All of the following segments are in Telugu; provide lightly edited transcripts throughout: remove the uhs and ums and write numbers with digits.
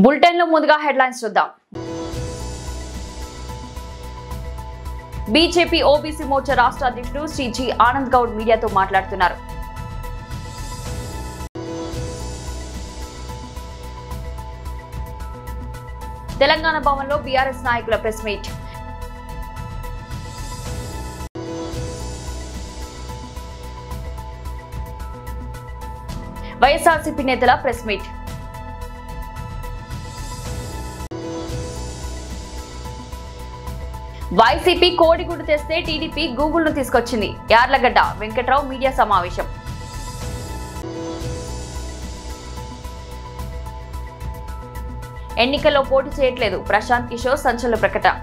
బులెటిన్ లో ముందుగా హెడ్లైన్స్ చూద్దాం. బీజేపీ ఓబీసీ మోర్చా రాష్ట్ర అధ్యక్షుడు శ్రీ జి ఆనంద్ గౌడ్ మీడియాతో మాట్లాడుతున్నారు. తెలంగాణ భవన్లో బీఆర్ఎస్ నాయకుల ప్రెస్ మీట్. వైఎస్ఆర్సీపీ నేతల ప్రెస్ మీట్. వైసీపీ కోడిగుడ్డు తెస్తే టీడీపీ గూగుల్ ను తీసుకొచ్చింది. యార్లగడ్డ వెంకట్రావు మీడియా సమావేశం. ఎన్నికల్లో పోటీ చేయట్లేదు ప్రశాంత్ కిషోర్ సంచలన ప్రకటన.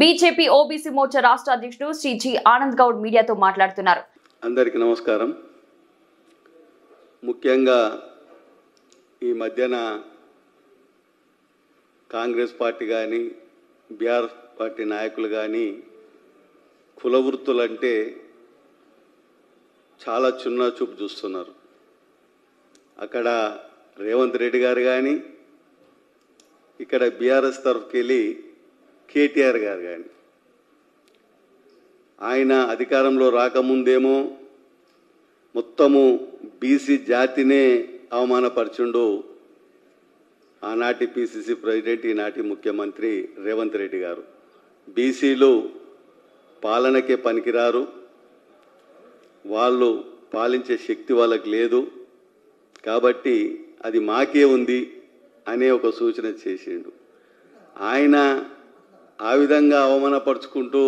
బీజేపీ ఓబీసీ మోర్చా రాష్ట్ర అధ్యక్షుడు శ్రీ జి ఆనంద్ గౌడ్ మీడియాతో మాట్లాడుతున్నారు. అందరికీ నమస్కారం. ముఖ్యంగా ఈ మధ్యన కాంగ్రెస్ పార్టీ కానీ బీఆర్ఎస్ పార్టీ నాయకులు కానీ కుల వృత్తులంటే చాలా చిన్న చూపు చూస్తున్నారు. అక్కడ రేవంత్ రెడ్డి గారు కానీ ఇక్కడ బీఆర్ఎస్ తరఫుకి వెళ్ళి కేటీఆర్ గారు కానీ ఆయన అధికారంలో రాకముందేమో మొత్తము బీసీ జాతినే అవమానపరచుండు ఆనాటి పిసిసి ప్రెసిడెంట్ ఈనాటి ముఖ్యమంత్రి రేవంత్ రెడ్డి గారు. బీసీలు పాలనకే పనికిరారు, వాళ్ళు పాలించే శక్తి వాళ్ళకి లేదు, కాబట్టి అది మాకే ఉంది అనే ఒక సూచన చేసిండు. ఆయన ఆ విధంగా అవమానపరుచుకుంటూ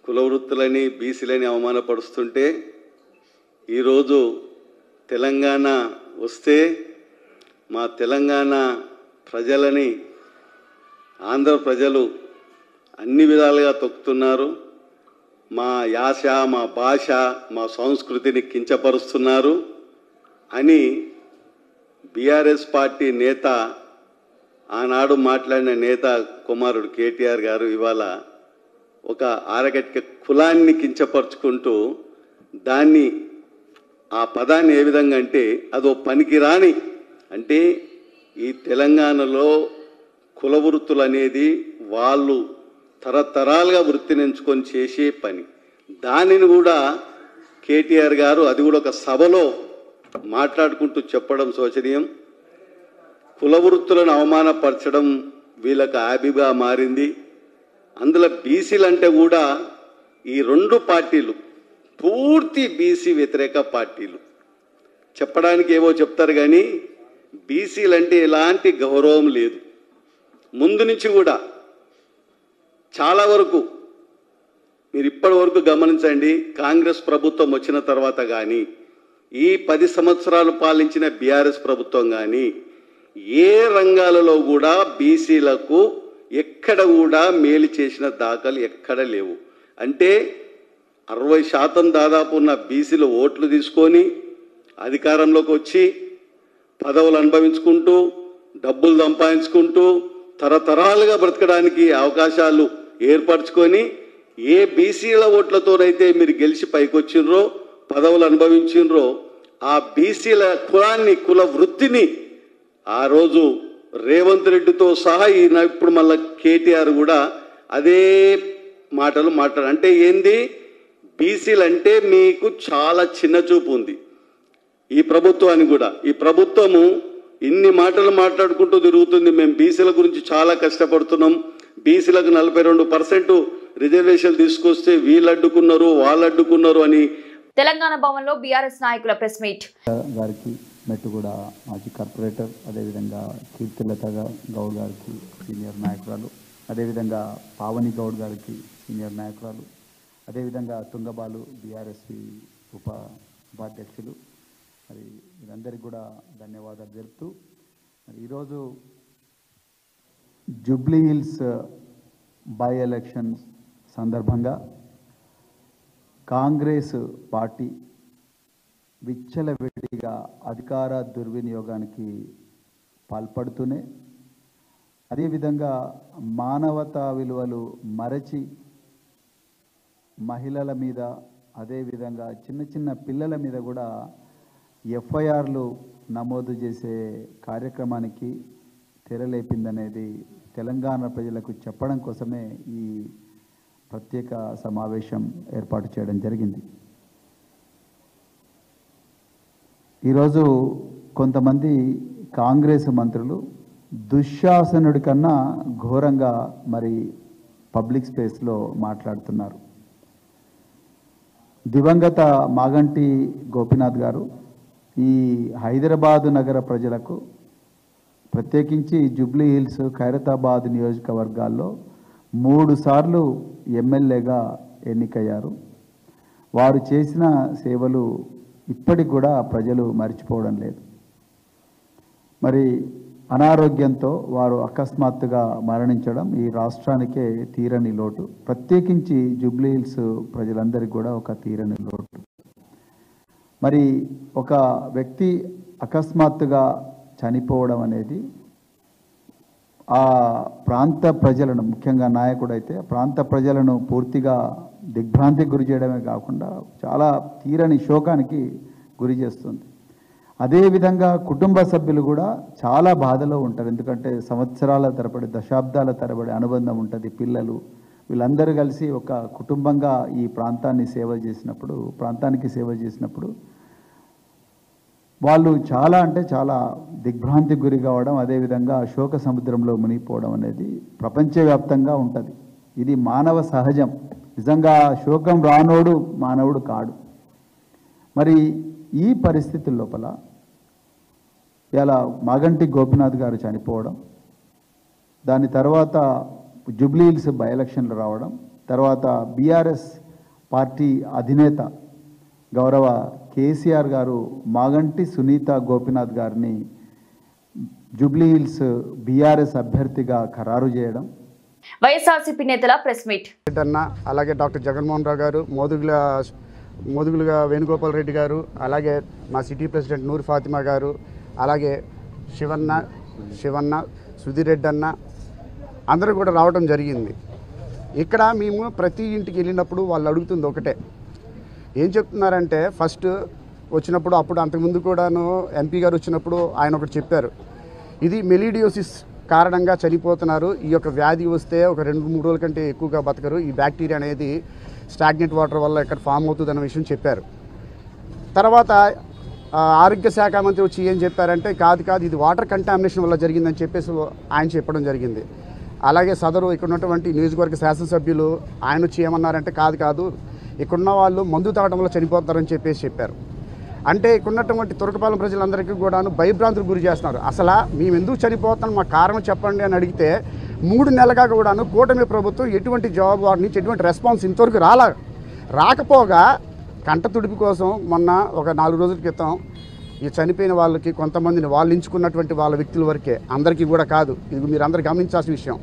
కుల వృత్తులని బీసీలని అవమానపరుస్తుంటే ఈరోజు తెలంగాణ వస్తే మా తెలంగాణ ప్రజలని ఆంధ్ర ప్రజలు అన్ని విధాలుగా తొక్కుతున్నారు, మా యాస మా భాష మా సంస్కృతిని కించపరుస్తున్నారు అని బీఆర్ఎస్ పార్టీ నేత ఆనాడు మాట్లాడిన నేత కుమారుడు కేటీఆర్ గారు ఇవాళ ఒక ఆరగట్టిక కులాన్ని కించపరుచుకుంటూ దాన్ని ఆ పదాన్ని ఏ విధంగా అంటే అదో పనికిరాని, అంటే ఈ తెలంగాణలో కుల వృత్తులు అనేది వాళ్ళు తరతరాలుగా వృత్తిని ఎంచుకొని చేసే పని. దానిని కూడా కేటీఆర్ గారు అది కూడా ఒక సభలో మాట్లాడుకుంటూ చెప్పడం శోచనీయం. కుల వృత్తులను అవమానపరచడం వీళ్ళకి హాబీగా మారింది. అందులో బీసీలు అంటే కూడా ఈ రెండు పార్టీలు పూర్తి బీసీ వ్యతిరేక పార్టీలు. చెప్పడానికి ఏవో చెప్తారు కానీ బీసీలు అంటే ఎలాంటి గౌరవం లేదు. ముందు నుంచి కూడా చాలా వరకు మీరు ఇప్పటి వరకు గమనించండి, కాంగ్రెస్ ప్రభుత్వం వచ్చిన తర్వాత కానీ ఈ 10 సంవత్సరాలు పాలించిన బీఆర్ఎస్ ప్రభుత్వం కానీ ఏ రంగాలలో కూడా బీసీలకు ఎక్కడ కూడా మేలు చేసిన దాఖలు ఎక్కడ లేవు. అంటే 60% దాదాపు ఉన్న బీసీలు ఓట్లు తీసుకొని అధికారంలోకి వచ్చి పదవులు అనుభవించుకుంటూ డబ్బులు సంపాదించుకుంటూ తరతరాలుగా బ్రతకడానికి అవకాశాలు ఏర్పరచుకొని ఏ బీసీల ఓట్లతోనైతే మీరు గెలిచి పైకొచ్చినరో పదవులు అనుభవించినరో ఆ బీసీల కులాన్ని కుల వృత్తిని ఆ రోజు రేవంత్ రెడ్డితో సహా ఇప్పుడు మళ్ళీ కేటీఆర్ కూడా అదే మాటలు మాట్లాడు. అంటే ఏంది, బీసీలు అంటే మీకు చాలా చిన్న చూపు ఉంది ఈ ప్రభుత్వానికి కూడా. ఈ ప్రభుత్వము ఇన్ని మాటలు మాట్లాడుకుంటూ తిరుగుతుంది, మేము బీసీల గురించి చాలా కష్టపడుతున్నాం, బీసీలకు 42% రిజర్వేషన్లు తీసుకొస్తే వీళ్ళు అడ్డుకున్నారు వాళ్ళు అడ్డుకున్నారు అని. తెలంగాణ భవన్లో బీఆర్ఎస్ నాయకుల ప్రెస్ మీట్. గారికి మెట్టుగూడ మాజీ కార్పొరేటర్, అదేవిధంగా కీర్తిలత గౌడ్ గారికి సీనియర్ నాయకురాలు, అదేవిధంగా పావని గౌడ్ గారికి సీనియర్ నాయకురాలు, అదేవిధంగా తుంగబాలు బీఆర్ఎస్పీ ఉపాధ్యక్షులు, మరి వీరందరికీ కూడా ధన్యవాదాలు తెలుపుతూ మరి ఈరోజు జూబ్లీ హిల్స్ బై ఎలక్షన్స్ సందర్భంగా కాంగ్రెస్ పార్టీ విచ్చలవిడిగా అధికార దుర్వినియోగానికి పాల్పడుతూనే అదేవిధంగా మానవతా విలువలు మరచి మహిళల మీద అదేవిధంగా చిన్న చిన్న పిల్లల మీద కూడా ఎఫ్ఐఆర్లు నమోదు చేసే కార్యక్రమానికి తెరలేపిందనేది తెలంగాణ ప్రజలకు చెప్పడం కోసమే ఈ ప్రత్యేక సమావేశం ఏర్పాటు చేయడం జరిగింది. ఈరోజు కొంతమంది కాంగ్రెస్ మంత్రులు దుశ్శాసనుడి కన్నా ఘోరంగా మరి పబ్లిక్ స్పేస్లో మాట్లాడుతున్నారు. దివంగత మాగంటి గోపీనాథ్ గారు ఈ హైదరాబాదు నగర ప్రజలకు ప్రత్యేకించి జూబ్లీ హిల్స్, ఖైరతాబాద్ నియోజకవర్గాల్లో 3 సార్లు ఎమ్మెల్యేగా ఎన్నికయ్యారు. వారు చేసిన సేవలు ఇప్పటికి కూడా ప్రజలు మర్చిపోవడం లేదు. మరి అనారోగ్యంతో వారు అకస్మాత్తుగా మరణించడం ఈ రాష్ట్రానికే తీరని లోటు, ప్రత్యేకించి జూబ్లీ హిల్స్ ప్రజలందరికీ కూడా ఒక తీరని లోటు. మరి ఒక వ్యక్తి అకస్మాత్తుగా చనిపోవడం అనేది ఆ ప్రాంత ప్రజలను, ముఖ్యంగా నాయకుడైతే ప్రాంత ప్రజలను పూర్తిగా దిగ్భ్రాంతికి గురి చేయడమే కాకుండా చాలా తీరని శోకానికి గురి చేస్తుంది. అదేవిధంగా కుటుంబ సభ్యులు కూడా చాలా బాధలో ఉంటారు. ఎందుకంటే సంవత్సరాల తరబడి, దశాబ్దాల తరబడి అనుబంధం ఉంటుంది. పిల్లలు వీళ్ళందరూ కలిసి ఒక కుటుంబంగా ఈ ప్రాంతానికి సేవ చేసినప్పుడు వాళ్ళు చాలా అంటే చాలా దిగ్భ్రాంతికి గురి కావడం, అదేవిధంగా శోక సముద్రంలో మునిగిపోవడం అనేది ప్రపంచవ్యాప్తంగా ఉంటుంది. ఇది మానవ సహజం. నిజంగా శోకం రానోడు మానవుడు కాడు. మరి ఈ పరిస్థితుల లోపల ఇలా మాగంటి గోపీనాథ్ గారు చనిపోవడం, దాని తర్వాత జూబ్లీ హిల్స్ బై ఎలక్షన్లు రావడం, తర్వాత బీఆర్ఎస్ పార్టీ అధినేత గౌరవ కేసీఆర్ గారు మాగంటి సునీత గోపీనాథ్ గారిని జూబ్లీ హిల్స్ బీఆర్ఎస్ అభ్యర్థిగా ఖరారు చేయడం. వైఎస్ఆర్సీపీ నేతల ప్రెస్ మీట్. అలాగే డాక్టర్ జగన్మోహన్ రావు గారు, మోదుగులుగా వేణుగోపాల్ రెడ్డి గారు, అలాగే మా సిటీ ప్రెసిడెంట్ నూర్ ఫాతిమా గారు, అలాగే శివన్న సుధీర్ రెడ్డి అన్న అందరూ కూడా రావడం జరిగింది. ఇక్కడ మేము ప్రతి ఇంటికి వెళ్ళినప్పుడు వాళ్ళు అడుగుతుంది ఒకటే, ఏం చెప్తున్నారంటే ఫస్ట్ వచ్చినప్పుడు, అప్పుడు అంతకుముందు కూడాను ఎంపీ గారు వచ్చినప్పుడు ఆయన ఒకటి చెప్పారు, ఇది మెలీడియోసిస్ కారణంగా చనిపోతున్నారు, ఈ యొక్క వ్యాధి వస్తే ఒక 2-3 రోజుల కంటే ఎక్కువగా బతకరు, ఈ బ్యాక్టీరియా అనేది స్టాగ్నెంట్ వాటర్ వల్ల ఇక్కడ ఫామ్ అవుతుంది అన్న విషయం చెప్పారు. తర్వాత ఆరోగ్య శాఖ మంత్రి వచ్చి ఏం చెప్పారంటే కాదు ఇది వాటర్ కంటామినేషన్ వల్ల జరిగిందని చెప్పేసి ఆయన చెప్పడం జరిగింది. అలాగే సదరు ఇక్కడ ఉన్నటువంటి నియోజకవర్గ శాసనసభ్యులు ఆయన వచ్చి ఏమన్నారంటే కాదు ఇక్కడున్న వాళ్ళు మందు తాగడం వల్ల చనిపోతారని చెప్పేసి చెప్పారు. అంటే ఇక్కడ ఉన్నటువంటి తురకపాలెం ప్రజలందరికీ కూడాను భయభ్రాంతులకు గురి చేస్తున్నారు. అసలు మేము ఎందుకు చనిపోతాం, మా కారణం చెప్పండి అని అడిగితే 3 నెలలుగా కూడాను కూటమి ప్రభుత్వం ఎటువంటి జవాబు వారి నుంచి ఎటువంటి రెస్పాన్స్ ఇంతవరకు రాకపోగా కంట తుడిపి కోసం మొన్న ఒక 4 రోజుల క్రితం ఈ చనిపోయిన వాళ్ళకి కొంతమందిని వాళ్ళు ఎంచుకున్నటువంటి వాళ్ళ వ్యక్తుల వరకే, అందరికీ కూడా కాదు, ఇది మీరు అందరూ గమనించాల్సిన విషయం,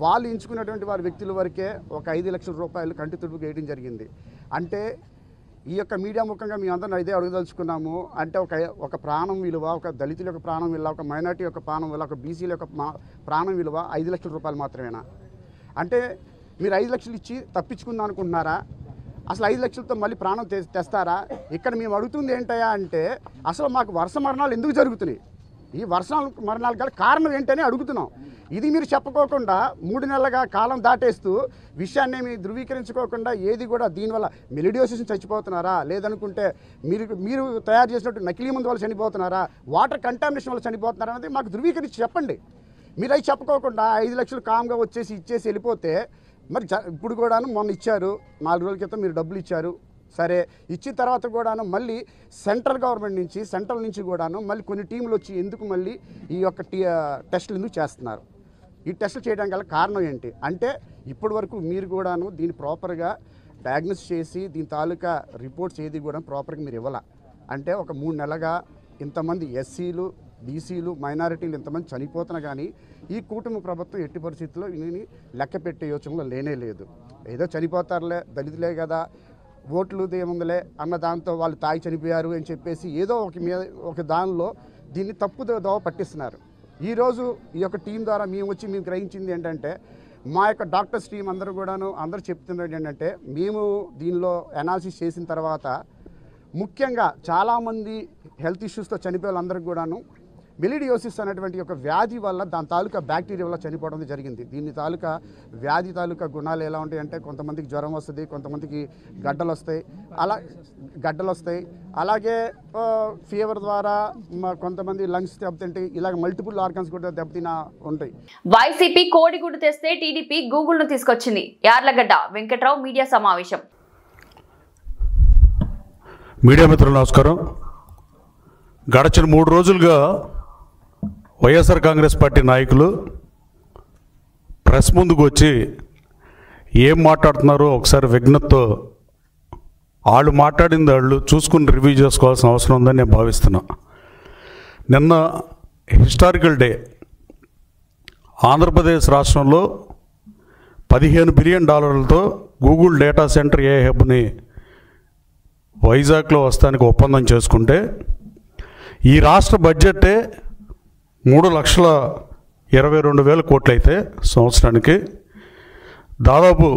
వాళ్ళు ఎంచుకున్నటువంటి వారి వ్యక్తుల వరకే ఒక 5 లక్షల రూపాయలు కంటి తుడుపుకి వేయడం జరిగింది. అంటే ఈ యొక్క మీడియా ముఖంగా మీ అందరిని ఇదే అడగదలుచుకున్నాము. అంటే ఒక ప్రాణం విలువ, ఒక దళితుల యొక్క ప్రాణం విలువ, ఒక మైనార్టీ యొక్క ప్రాణం విలువ, ఒక బీసీల యొక్క ప్రాణం విలువ 5 లక్షల రూపాయలు మాత్రమేనా? అంటే మీరు 5 లక్షలు ఇచ్చి తప్పించుకుందాం అనుకుంటున్నారా? అసలు 5 లక్షలతో మళ్ళీ ప్రాణం తెస్తారా? ఇక్కడ మేము అడుగుతుంది ఏంటయ్యా అంటే అసలు మాకు వర్ష మరణాలు ఎందుకు జరుగుతున్నాయి, ఈ మరణాలు గల కారణం ఏంటని అడుగుతున్నాం. ఇది మీరు చెప్పుకోకుండా 3 నెలలుగా కాలం దాటేస్తూ విషయాన్ని మీ ధృవీకరించుకోకుండా ఏది కూడా దీనివల్ల మెలిడియోసిస్ చచ్చిపోతున్నారా, లేదనుకుంటే మీరు తయారు చేసినట్టు నకిలీ మందు వల్ల చనిపోతున్నారా, వాటర్ కంటామినేషన్ వల్ల చనిపోతున్నారా అనేది మాకు ధృవీకరించి చెప్పండి. మీరు అవి చెప్పుకోకుండా 5 లక్షలు కామ్గా ఇచ్చేసి వెళ్ళిపోతే మరి ఇప్పుడు కూడాను మొన్న ఇచ్చారు, 4 రోజుల క్రితం మీరు డబ్బులు ఇచ్చారు, సరే ఇచ్చిన తర్వాత కూడాను మళ్ళీ సెంట్రల్ గవర్నమెంట్ నుంచి సెంట్రల్ నుంచి కూడాను మళ్ళీ కొన్ని టీంలు వచ్చి ఎందుకు మళ్ళీ ఈ యొక్క టెస్టులు ఎందుకు చేస్తున్నారు, ఈ టెస్టులు చేయడానికి గల కారణం ఏంటి అంటే ఇప్పటి వరకు మీరు కూడాను దీన్ని ప్రాపర్గా డయాగ్నోస్ చేసి దీని తాలూకా రిపోర్ట్స్ ఏది కూడా ప్రాపర్గా మీరు ఇవ్వాల. అంటే ఒక 3 నెలలుగా ఇంతమంది ఎస్సీలు, బీసీలు, మైనారిటీలు ఇంతమంది చనిపోతున్నా కానీ ఈ కూటమి ప్రభుత్వం ఎట్టి పరిస్థితుల్లో దీనిని లెక్క పెట్టే యోచనలో లేనే లేదు. ఏదో చనిపోతారులే, దళితులే కదా, ఓట్లు ఏముందలే అన్న దాంతో వాళ్ళు తాగి చనిపోయారు అని చెప్పేసి ఏదో ఒక దానిలో దీన్ని తప్పు దోవ పట్టిస్తున్నారు. ఈరోజు ఈ యొక్క టీం ద్వారా మేము గ్రహించింది ఏంటంటే మా యొక్క డాక్టర్స్ టీం అందరూ చెప్తున్నది ఏంటంటే మేము దీనిలో అనాలిసిస్ చేసిన తర్వాత ముఖ్యంగా చాలామంది హెల్త్ ఇష్యూస్తో చనిపోయే వాళ్ళందరికీ కూడాను మెలిడియోసిస్ అనేటువంటి ఒక వ్యాధి వల్ల దాని తాలూకా బ్యాక్టీరియా వల్ల చనిపోవడం జరిగింది. దీని తాలూకా వ్యాధి తాలూకా గుణాలు ఎలా ఉంటాయంటే కొంతమందికి జ్వరం వస్తుంది, కొంతమందికి గడ్డలు వస్తాయి, అలాగే ఫీవర్ ద్వారా కొంతమంది లంగ్స్ దెబ్బతింటాయి, ఇలాగ మల్టిపుల్ ఆర్గన్స్ కూడా దెబ్బతిన ఉంటాయి. వైసీపీ కోడిగుడ్డు తెస్తే టీడీపీ గూగుల్ ను తీసుకొచ్చింది. యార్లగడ్డ వెంకట్రావు మీడియా సమావేశం. మీడియా మిత్రులు నమస్కారం. గడచిన 3 రోజులుగా వైఎస్ఆర్ కాంగ్రెస్ పార్టీ నాయకులు ప్రెస్ ముందుకు వచ్చి ఏం మాట్లాడుతున్నారో ఒకసారి విజ్ఞతతో వాళ్ళు మాట్లాడింది వాళ్ళు చూసుకుని రివ్యూ చేసుకోవాల్సిన అవసరం ఉందని నేను భావిస్తున్నా. నిన్న హిస్టారికల్ డే. ఆంధ్రప్రదేశ్ రాష్ట్రంలో $15 బిలియన్ గూగుల్ డేటా సెంటర్ ఏ హబ్ని వైజాగ్లో వస్తానికి ఒప్పందం చేసుకుంటే ఈ రాష్ట్ర బడ్జెటే 3,22,000 కోట్లు అయితే సంవత్సరానికి దాదాపు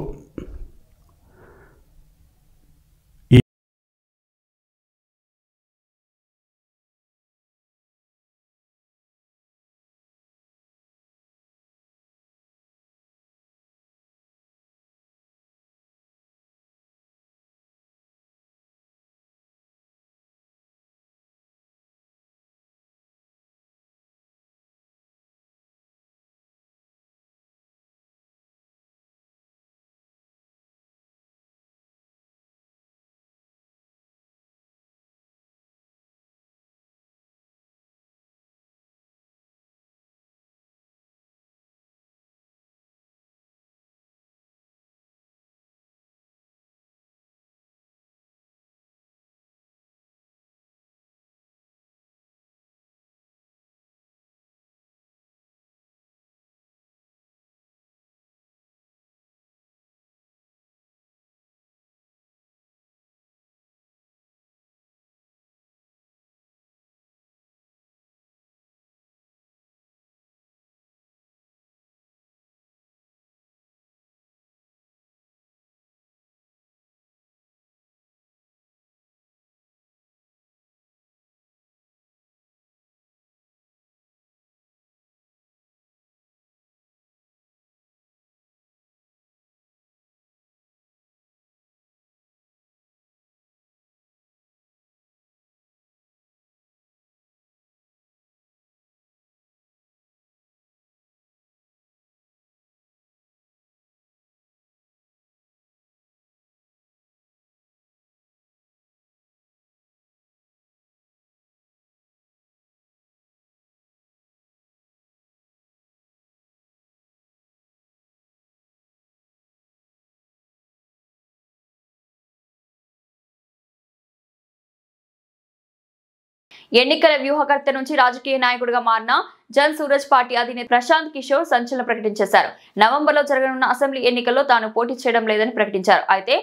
ఎన్నికల వ్యూహకర్త నుంచి రాజకీయ నాయకుడిగా మారిన జన్ సూరజ్ పార్టీ అధినేత ప్రశాంత్ కిషోర్ సంచలన ప్రకటించేశారు. నవంబర్లో జరగనున్న అసెంబ్లీ ఎన్నికల్లో తాను పోటీ చేయడం లేదని ప్రకటించారు. అయితే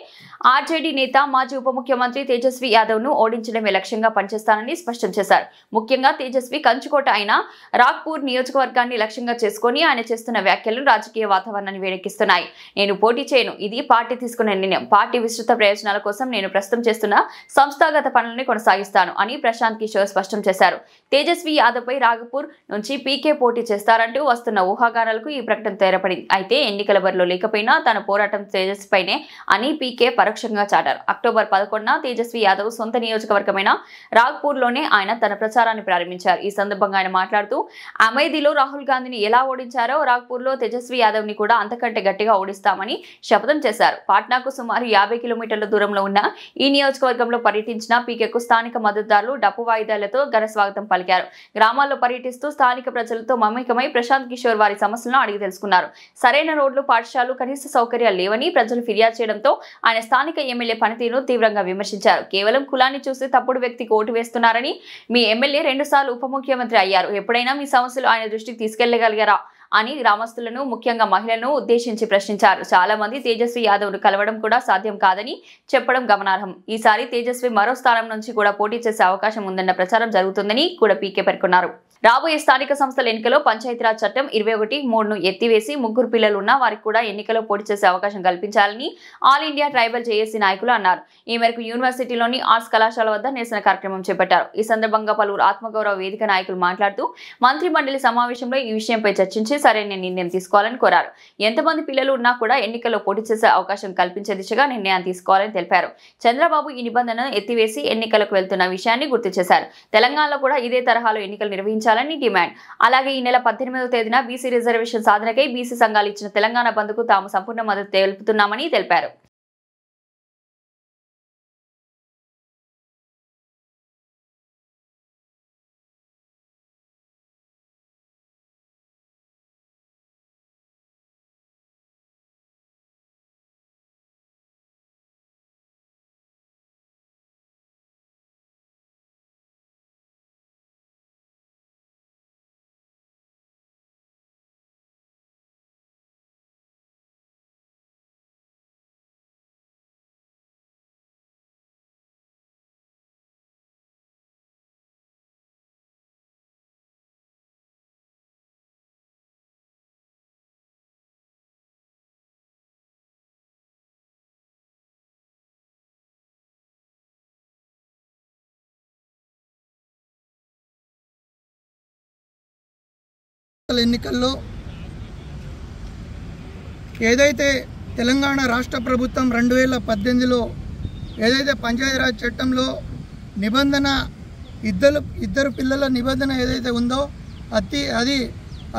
ఆర్జేడీ నేత మాజీ ఉప ముఖ్యమంత్రి తేజస్వి యాదవ్ ను ఓడించడమే లక్ష్యంగా పనిచేస్తానని స్పష్టం చేశారు. ముఖ్యంగా తేజస్వి కంచుకోట అయిన రాక్పూర్ నియోజకవర్గాన్ని లక్ష్యంగా చేసుకుని ఆయన చేస్తున్న వ్యాఖ్యలు రాజకీయ వాతావరణాన్ని వేడెక్కిస్తున్నాయి. నేను పోటీ చేయను, ఇది పార్టీ తీసుకున్న నిర్ణయం. పార్టీ విస్తృత ప్రయోజనాల కోసం నేను ప్రస్తుతం చేస్తున్న సంస్థాగత పనులను కొనసాగిస్తాను అని ప్రశాంత్ కిషోర్ స్పష్టం చేశారు. తేజస్వి యాదవ్ పై రాఘపూర్ నుంచి పీకే పోటీ చేస్తారంటూ వస్తున్న ఊహాగానాలకు ఈ ప్రకటన తెరపడింది. అయితే ఎన్నికల బరిలో లేకపోయినా తన పోరాటం తేజస్విపైనే అని పీకే పరోక్షంగా చాటారు. అక్టోబర్ 11న తేజస్వి యాదవ్ సొంత నియోజకవర్గమైన రాఘపూర్లోనే ఆయన తన ప్రచారాన్ని ప్రారంభించారు. ఈ సందర్భంగా ఆయన మాట్లాడుతూ అమేథీలో రాహుల్ గాంధీని ఎలా ఓడించారో రాఘపూర్లో తేజస్వి యాదవ్ ని కూడా అంతకంటే గట్టిగా ఓడిస్తామని శపథం చేశారు. పాట్నాకు సుమారు 50 కిలోమీటర్ల దూరంలో ఉన్న ఈ నియోజకవర్గంలో పర్యటించిన పీకేకు స్థానిక మద్దతుదారులు డప్పు వాయిద్యాలతో ఘన స్వాగతం పలికారు. గ్రామాల్లో పర్యటిస్తూ స్థానిక ప్రజలతో మమేకమై ప్రశాంత్ కిషోర్ వారి సమస్యలను అడిగి తెలుసుకున్నారు. సరైన రోడ్లు, పాఠశాలలు, కనీస సౌకర్యాలు లేవని ప్రజలు ఫిర్యాదు చేయడంతో ఆయన స్థానిక ఎమ్మెల్యే పనితీరును తీవ్రంగా విమర్శించారు. కేవలం కులాన్ని చూసి తప్పుడు వ్యక్తికి ఓటు వేస్తున్నారని, మీ ఎమ్మెల్యే 2 సార్లు ఉప ముఖ్యమంత్రి అయ్యారు, ఎప్పుడైనా మీ సమస్యలు ఆయన దృష్టికి తీసుకెళ్లగలిగారా అని గ్రామస్తులను ముఖ్యంగా మహిళలను ఉద్దేశించి ప్రశ్నించారు. చాలా మంది తేజస్వి యాదవ్ను కలవడం కూడా సాధ్యం కాదని చెప్పడం గమనార్హం. ఈసారి తేజస్వి మరో స్థానం నుంచి కూడా పోటీ చేసే అవకాశం ఉందన్న ప్రచారం జరుగుతుందని కూడా పీకే పేర్కొన్నారు. రాబోయే స్థానిక సంస్థల ఎన్నికల్లో పంచాయతీరాజ్ చట్టం 21(3)ను ఎత్తివేసి 3 పిల్లలు ఉన్న వారికి కూడా ఎన్నికల్లో పోటీ చేసే అవకాశం కల్పించాలని ఆల్ ఇండియా ట్రైబల్ జేఏసీ నాయకులు అన్నారు. ఈ మేరకు యూనివర్సిటీలోని ఆర్ట్స్ కళాశాల వద్ద నిరసన కార్యక్రమం చేపట్టారు. ఈ సందర్భంగా పలువురు ఆత్మగౌరవ వేదిక నాయకులు మాట్లాడుతూ మంత్రి మండలి సమావేశంలో ఈ విషయంపై చర్చించి సరైన నిర్ణయం తీసుకోవాలని కోరారు. ఎంతమంది పిల్లలు ఉన్నా కూడా ఎన్నికల్లో పోటీ చేసే అవకాశం కల్పించే దిశగా నిర్ణయం తీసుకోవాలని తెలిపారు. చంద్రబాబు ఈ నిబంధనను ఎత్తివేసి ఎన్నికలకు వెళ్తున్న విషయాన్ని గుర్తు చేశారు. తెలంగాణలో కూడా ఇదే తరహాలో ఎన్నికలు నిర్వహించాలని డిమాండ్. అలాగే ఈ నెల 18వ తేదీన బీసీ రిజర్వేషన్ సాధనకై బీసీ సంఘాలు ఇచ్చిన తెలంగాణ బంద్కు తాము సంపూర్ణ మద్దతు తెలుపుతున్నామని తెలిపారు. ఎన్నికల్లో ఏదైతే తెలంగాణ రాష్ట్ర ప్రభుత్వం 2018లో ఏదైతే పంచాయతీరాజ్ చట్టంలో నిబంధన ఇద్దరు పిల్లల నిబంధన ఏదైతే ఉందో అది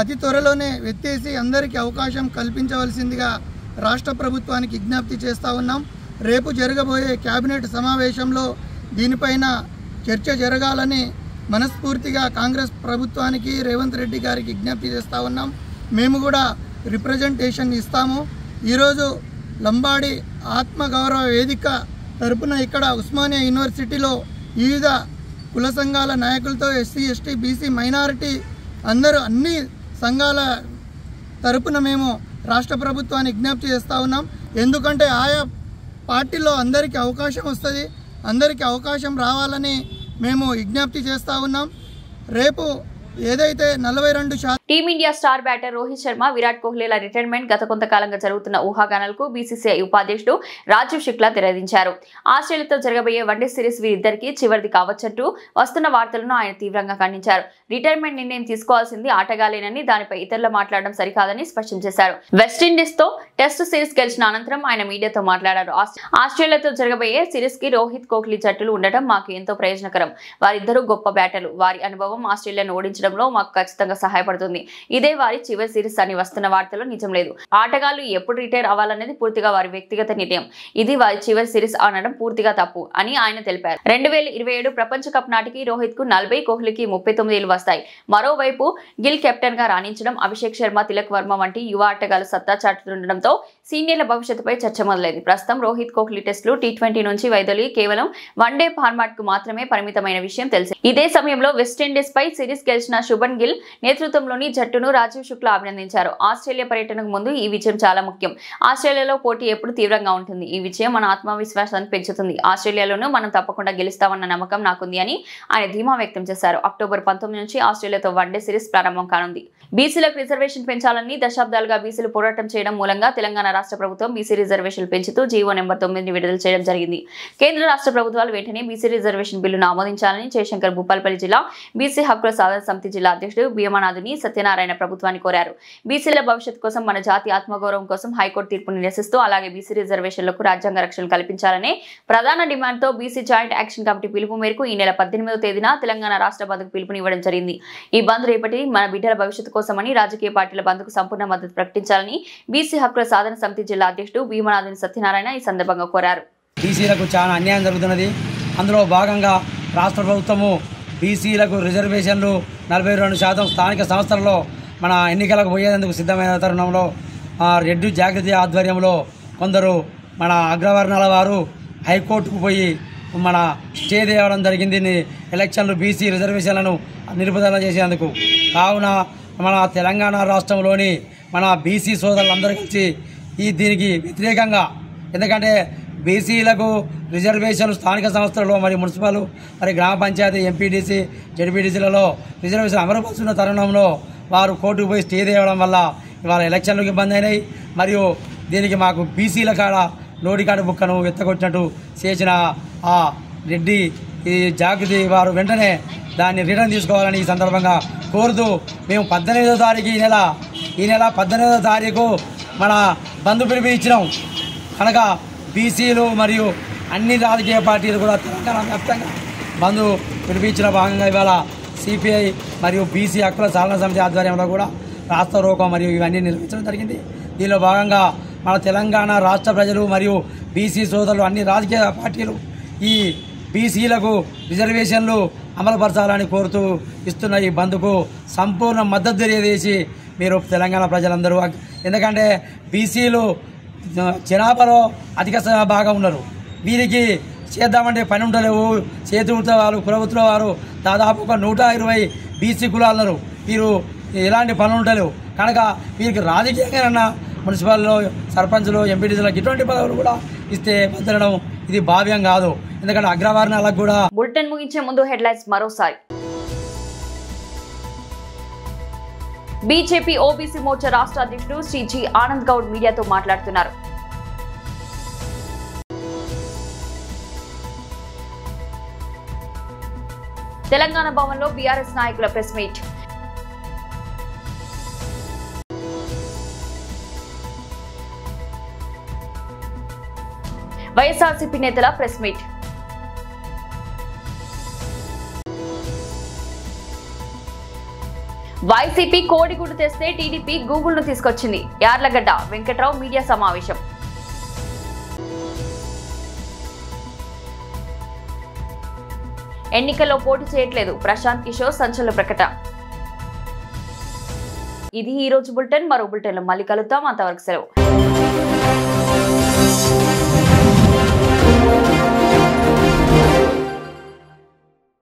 అతి త్వరలోనే ఎత్తేసి అందరికీ అవకాశం కల్పించవలసిందిగా రాష్ట్ర ప్రభుత్వానికి విజ్ఞప్తి చేస్తూ ఉన్నాం. రేపు జరగబోయే కేబినెట్ సమావేశంలో దీనిపైన చర్చ జరగాలని మనస్ఫూర్తిగా కాంగ్రెస్ ప్రభుత్వానికి రేవంత్ రెడ్డి గారికి విజ్ఞప్తి చేస్తూ ఉన్నాం. మేము కూడా రిప్రజెంటేషన్ ఇస్తాము. ఈరోజు లంబాడి ఆత్మగౌరవ వేదిక తరపున ఇక్కడ ఉస్మానియా యూనివర్సిటీలో వివిధ కుల సంఘాల నాయకులతో ఎస్సీ ఎస్టీ బీసీ మైనారిటీ అన్ని సంఘాల తరపున మేము రాష్ట్ర ప్రభుత్వాన్ని విజ్ఞప్తి చేస్తూ ఉన్నాం. ఎందుకంటే ఆయా పార్టీలో అందరికీ అవకాశం వస్తుంది, అందరికీ అవకాశం రావాలని మేము విజ్ఞప్తి చేస్తూ ఉన్నాం. రేపు ఏదైతే 42% team India star batter Rohit Sharma, Virat కోహ్లీల రిటైర్మెంట్ గత కొంతకాలంగా జరుగుతున్న ఊహాగానాలకు బీసీసీఐ ఉపాధ్యక్షుడు రాజీవ్ శుక్లా తెరదించారు. ఆస్ట్రేలియాతో జరగబోయే వన్డే సిరీస్ వీరిద్దరికీ చివరిది కావచ్చంటూ వస్తున్న వార్తలను ఆయన తీవ్రంగా ఖండించారు. రిటైర్మెంట్ నిర్ణయం తీసుకోవాల్సింది ఆటగాలేనని, దానిపై ఇతరులు మాట్లాడడం సరికాదని స్పష్టం చేశారు. వెస్టిండీస్ తో టెస్ట్ సిరీస్ గెలిచిన అనంతరం ఆయన మీడియాతో మాట్లాడారు. ఆస్ట్రేలియాతో జరగబోయే సిరీస్ కి రోహిత్ కోహ్లీ జట్టులు ఉండటం మాకు ఎంతో ప్రయోజనకరం. వారిద్దరూ గొప్ప బ్యాటర్లు. వారి అనుభవం ఆస్ట్రేలియాను ఓడించడంలో మాకు ఖచ్చితంగా సహాయపడుతుంది. ఇదే వారి చివరి సిరీస్ అని వస్తున్న వార్తలో నిజం లేదు. ఆటగాళ్లు ఎప్పుడు రిటైర్ అవ్వాలనేది పూర్తిగా వారి వ్యక్తిగత నిర్ణయం. ఇది వారి చివరి సిరీస్ అనడం పూర్తిగా తప్పు అని ఆయన తెలిపారు. 2027 ప్రపంచ కప్ నాటికి రోహిత్ కు 40, కోహ్లీకి 39 ఏళ్లు వస్తాయి. మరోవైపు గిల్ కెప్టెన్ గా రాణించడం, అభిషేక్ శర్మ, తిలక్ వర్మ వంటి యువ ఆటగాళ్లు సత్తా చాటుతుండటంతో సీనియర్ల భవిష్యత్తుపై చర్చ మొదలైంది. ప్రస్తుతం రోహిత్ కోహ్లీ టెస్టులు T20 నుంచి వైదొలి కేవలం వన్డే ఫార్మాట్ కు మాత్రమే పరిమితమైన విషయం తెలిసింది. ఇదే సమయంలో వెస్టిండీస్ పై సిరీస్ గెలిచిన శుభన్ గిల్ నేతృత్వంలోని జట్టును రాజీవ్ శుక్లా అభినందించారు. ఆస్ట్రేలియా పర్యటనకు ముందు ఈ విజయం చాలా ముఖ్యం. ఆస్ట్రేలియాలో పోటీ ఎప్పుడు తీవ్రంగా ఉంటుంది. ఈ విజయం మన ఆత్మవిశ్వాసాన్ని పెంచుతుంది. ఆస్ట్రేలియాలోనూ మనం తప్పకుండా గెలుస్తామన్న నమ్మకం నాకుంది అని ఆయన ధీమా వ్యక్తం చేశారు. అక్టోబర్ 19 నుంచి ఆస్ట్రేలియాతో వన్డే సిరీస్ ప్రారంభం కానుంది. బీసీలకు రిజర్వేషన్ పెంచాలని దశాబ్దాలుగా బీసీలు పోరాటం చేయడం మూలంగా తెలంగాణ రాష్ట్ర ప్రభుత్వం బీసీ రిజర్వేషన్లు పెంచుతూ జీవో నెంబర్ 9ని విడుదల చేయడం జరిగింది. కేంద్ర రాష్ట్ర ప్రభుత్వాలు వెంటనే బీసీ రిజర్వేషన్ బిల్లును ఆమోదించాలని జయశంకర్ భూపాలపల్లి జిల్లా బీసీ హక్కుల సాధన సమితి జిల్లా అధ్యక్షుడు భీమనాథుని సత్యనారాయణ ప్రభుత్వాన్ని కోరారు. బీసీల భవిష్యత్ కోసం, మన జాతి ఆత్మగౌరవం కోసం హైకోర్టు తీర్పును నిరసిస్తూ, అలాగే బీసీ రిజర్వేషన్లకు రాజ్యాంగ రక్షణ కల్పించాలనే ప్రధాన డిమాండ్తో బీసీ జాయింట్ యాక్షన్ కమిటీ పిలుపు మేరకు ఈ నెల 18వ తేదీన తెలంగాణ రాష్ట్ర బంద్కు పిలుపునివ్వడం జరిగింది. ఈ బంద్ రేపటి మన బిడ్డల భవిష్యత్తు కోసమని రాజకీయ పార్టీల బంద్కు సంపూర్ణ మద్దతు ప్రకటించాలని బీసీ హక్కుల సాధన సమితి జిల్లా అధ్యక్షుడు భీమనాథుని సత్యనారాయణ ఈ సందర్భంగా కోరారు. బీసీలకు చాలా అన్యాయం జరుగుతున్నది. అందులో భాగంగా రాష్ట్ర ప్రభుత్వము బీసీలకు రిజర్వేషన్లు 42% స్థానిక సంస్థలలో మన ఎన్నికలకు పోయేందుకు సిద్ధమైన తరుణంలో రెడ్డి జాగృతి ఆధ్వర్యంలో కొందరు మన అగ్రవర్ణాల వారు హైకోర్టుకు పోయి మన స్టే తేవడం జరిగింది. ఎలక్షన్లు బీసీ రిజర్వేషన్లను నిలుపుదల చేసేందుకు. కావున మన తెలంగాణ రాష్ట్రంలోని మన బీసీ సోదరులందరూ కలిసి దీనికి వ్యతిరేకంగా, ఎందుకంటే బీసీలకు రిజర్వేషన్లు స్థానిక సంస్థలలో మరియు మున్సిపల్ మరి గ్రామ పంచాయతీ ఎంపీటీసీ జెడ్పీటీసీలలో రిజర్వేషన్ అమలుపరుస్తున్న తరుణంలో వారు కోర్టుకు పోయి స్టే తేవడం వల్ల ఇవాళ ఎలక్షన్లకు ఇబ్బంది అయినాయి. మరియు దీనికి మాకు బీసీల కాడ నోటికాడ బుక్కను ఎత్తగొట్టినట్టు చేసిన ఆ రెడ్డి ఈ జాగృతి వారు వెంటనే దాన్ని రిటర్న్ తీసుకోవాలని ఈ సందర్భంగా కోరుతూ మేము 18వ తారీఖు ఈ నెల 18వ తారీఖు మన బంధు పిలుపు ఇచ్చినాం కనుక బీసీలు మరియు అన్ని రాజకీయ పార్టీలు కూడా తెలంగాణ వ్యాప్తంగా బంధు పిలిపించిన భాగంగా ఇవాళ సిపిఐ మరియు బీసీ హక్కుల సాధన సమితి ఆధ్వర్యంలో కూడా రాష్ట్ర రోకం మరియు ఇవన్నీ నిర్వహించడం జరిగింది. దీనిలో భాగంగా మన తెలంగాణ రాష్ట్ర ప్రజలు మరియు బీసీ సోదరులు అన్ని రాజకీయ పార్టీలు ఈ బీసీలకు రిజర్వేషన్లు అమలుపరచాలని కోరుతూ ఇస్తున్న ఈ బంద్కు సంపూర్ణ మద్దతు తెలియజేసి మీరు తెలంగాణ ప్రజలందరూ, ఎందుకంటే బీసీలు జనాభాలో అధిక భాగం ఉన్నారు, వీరికి చేద్దామంటే పని ఉండలేవు. చేతివృత్తుల వారు కులవృత్తుల వారు దాదాపు ఒక 120 బీసీ కులాలు ఉన్నారు, వీరు ఎలాంటి పనులు ఉండలేవు కనుక వీరికి రాజకీయంగా మున్సిపల్లో సర్పంచ్లు ఎంపీటీసీలకు ఇటువంటి పదవులు కూడా ఇస్తే బద్దలడం ఇది భావ్యం కాదు. ఎందుకంటే అగ్రవర్ణాలకు కూడా. బులెటిన్ ముగించే ముందు హెడ్లైన్స్ మరోసారి. బీజేపీ ఓబీసీ మోర్చా రాష్ట్ర అధ్యక్షుడు శ్రీ జి ఆనంద్ గౌడ్ మీడియాతో మాట్లాడుతున్నారు. తెలంగాణ భవన్లో బీఆర్ఎస్ నాయకుల ప్రెస్ మీట్. వైఎస్ఆర్సీపీ నేతల ప్రెస్ మీట్. వైసీపీ కోడిగుడ్డు తెస్తే టీడీపీ గూగుల్ను తీసుకొచ్చింది. యార్లగడ్డ వెంకట్రావు మీడియా సమావేశం. ఎన్నికల్లో పోటీ చేయట్లేదు ప్రశాంత్ కిషోర్ సంచలన ప్రకటన. ఇది ఈ రోజు బులెటిన్. మరో బులెటిన్లో మళ్ళీ కలుద్దాం. అంతవరకు సెలవు.